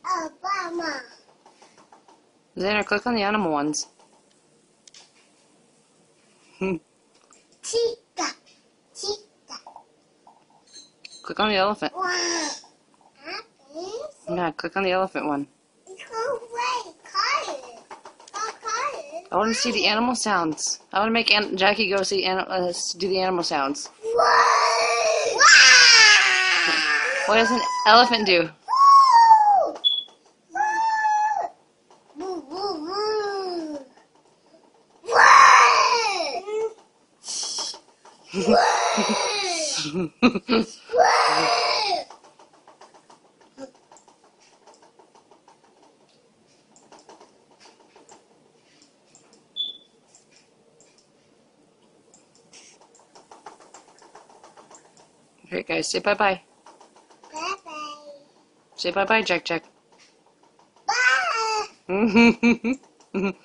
Obama. Xander, click on the animal ones. Cheetah. Cheetah. Click on the elephant. Wow. Yeah, click on the elephant one. I want to see the animal sounds. I want to make Jackie go see do the animal sounds. What does an elephant do? Alright guys, say bye-bye. Bye-bye. Say bye-bye, Jack Jack. Bye.